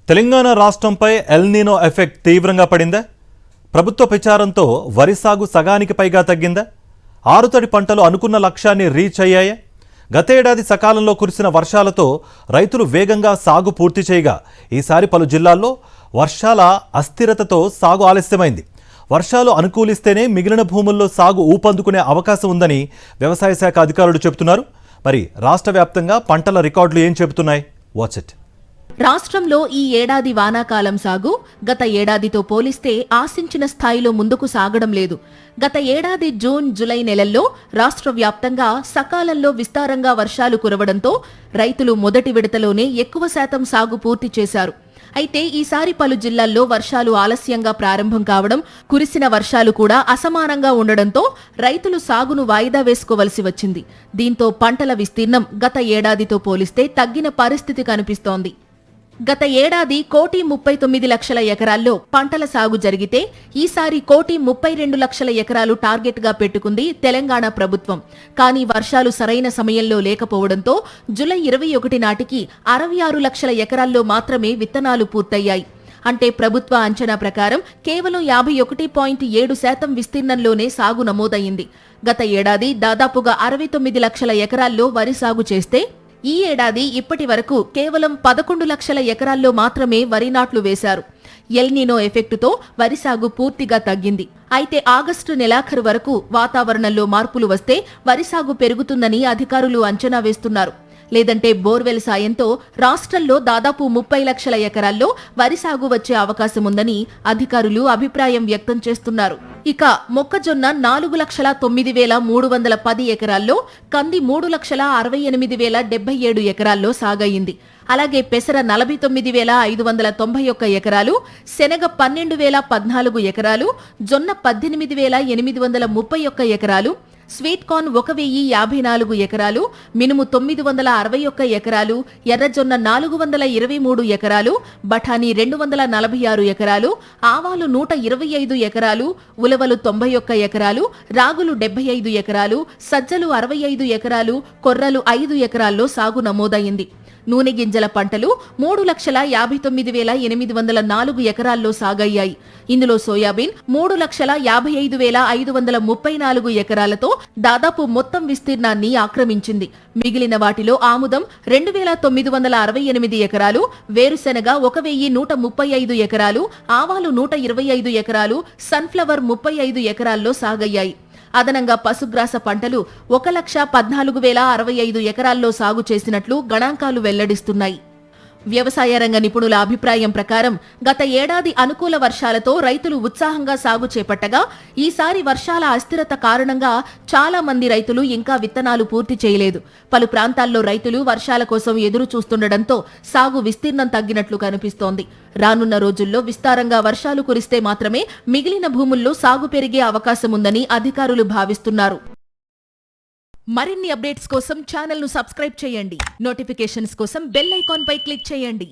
Telangana రాష్ట్రంపై L నీనో effect తీవ్రంగా పడిందా? ప్రభుత్వ ప్రచారంతో వరి సాగు సగానికి పైగా తగ్గిందా? ఆరుతడి పంటలు అనుకున్న లక్ష్యాన్ని రీచ్ అయ్యాయా? గతేడాది సకాలంలో కురిసిన వర్షాలతో రైతులు వేగంగా సాగు పూర్తి చేయగా ఈసారి పలు జిల్లాల్లో వర్షాల అస్థిరతతో సాగు ఆలస్యమైంది. వర్షాలు అనుకూలిస్తేనే మిగిలిన భూముల్లో సాగు ఊపందుకునే అవకాశం ఉందని వ్యవసాయ శాఖ అధికారులు చెబుతున్నారు. మరి రాష్ట్ర వ్యాప్తంగా పంటల రికార్డులు ఏం చెబుతున్నాయి? Watch it. రాష్ట్రంలో ఈ ఏడాది వానాకాలం సాగు గత ఏడాదితో పోలిస్తే ఆశించిన స్థాయిలో ముందుకు సాగడం లేదు. గత ఏడాది జూన్, జూలై నెలల్లో రాష్ట్ర వ్యాప్తంగా సకాలంలో విస్తారంగా వర్షాలు కురవడంతో రైతులు మొదటి విడతలోనే ఎక్కువ శాతం సాగు పూర్తి చేశారు. అయితే ఈసారి పలు జిల్లాల్లో వర్షాలు ఆలస్యంగా ప్రారంభం కావడం, కురిసిన వర్షాలు కూడా అసమానంగా ఉండడంతో రైతులు సాగును వాయిదా వేసుకోవలసి వచ్చింది. దీంతో పంటల విస్తీర్ణం గత ఏడాదితో పోలిస్తే తగ్గిన పరిస్థితి కనిపిస్తోంది. గత ఏడాది 1,39,00,000 ఎకరాల్లో పంటల సాగు జరిగితే ఈసారి 1,32,00,000 ఎకరాలు టార్గెట్గా పెట్టుకుంది తెలంగాణ ప్రభుత్వం. కానీ వర్షాలు సరైన సమయంలో లేకపోవడంతో జూలై 21 నాటికి 66 లక్షల ఎకరాల్లో మాత్రమే విత్తనాలు పూర్తయ్యాయి. అంటే ప్రభుత్వ అంచనా ప్రకారం కేవలం 51.7% విస్తీర్ణంలోనే సాగు నమోదయ్యింది. గత ఏడాది దాదాపుగా 69 లక్షల ఎకరాల్లో వరి సాగు చేస్తే ఈ ఏడాది ఇప్పటి వరకు కేవలం 11 లక్షల ఎకరాల్లో మాత్రమే వరి నాట్లు వేశారు. ఎల్ నీనో ఎఫెక్టుతో వరి సాగు పూర్తిగా తగ్గింది. అయితే ఆగస్టు నెలాఖరు వరకు వాతావరణంలో మార్పులు వస్తే వరి సాగు పెరుగుతుందని అధికారులు అంచనా వేస్తున్నారు. లేదంటే బోర్వెల్ సాయంతో రాష్ట్రంలో దాదాపు 30 లక్షల ఎకరాల్లో వరి సాగు వచ్చే అవకాశముందని అధికారులు అభిప్రాయం వ్యక్తం చేస్తున్నారు. ఇక మొక్కజొన్న 4,09,310 ఎకరాల్లో, కంది 3,68,077 ఎకరాల్లో సాగయింది. అలాగే పెసర 49,591 ఎకరాలు, శనగ 12,014 ఎకరాలు, జొన్న 18,831 ఎకరాలు, స్వీట్ కార్న్ 1,054 ఎకరాలు, మినుము 961 ఎకరాలు, ఎర్రజొన్న 423 ఎకరాలు, బఠానీ 246 ఎకరాలు, ఆవాలు 125 ఎకరాలు, ఉలవలు 91 ఎకరాలు, రాగులు 75 ఎకరాలు, సజ్జలు 65 ఎకరాలు, కొర్రలు 5 ఎకరాల్లో సాగు నమోదైంది. నూనె గింజల పంటలు 3,59,804 ఎకరాల్లో సాగయ్యాయి. ఇందులో సోయాబీన్ 3,55,534 ఎకరాలతో దాదాపు మొత్తం విస్తీర్ణాన్ని ఆక్రమించింది. మిగిలిన వాటిలో ఆముదం 2,968 ఎకరాలు, వేరుశెనగ 1,135 ఎకరాలు, ఆవాలు 125 ఎకరాలు, సన్ఫ్లవర్ 35 ఎకరాల్లో సాగయ్యాయి. అదనంగా పశుగ్రాస పంటలు 1,14,065 ఎకరాల్లో సాగు చేసినట్లు గణాంకాలు వెల్లడిస్తున్నాయి. వ్యవసాయ రంగ నిపుణుల అభిప్రాయం ప్రకారం గత ఏడాది అనుకూల వర్షాలతో రైతులు ఉత్సాహంగా సాగు చేపట్టగా ఈసారి వర్షాల అస్థిరత కారణంగా చాలా మంది రైతులు ఇంకా విత్తనాలు పూర్తి చేయలేదు. పలు ప్రాంతాల్లో రైతులు వర్షాల కోసం ఎదురు చూస్తుండటంతో సాగు విస్తీర్ణం తగ్గినట్లు కనిపిస్తోంది. రానున్న రోజుల్లో విస్తారంగా వర్షాలు కురిస్తే మాత్రమే మిగిలిన భూముల్లో సాగు పెరిగే అవకాశముందని అధికారులు భావిస్తున్నారు. మరిన్ని అప్డేట్స్ కోసం ఛానల్ ను సబ్స్క్రైబ్ చేయండి. నోటిఫికేషన్స్ కోసం బెల్ ఐకాన్ పై క్లిక్ చేయండి.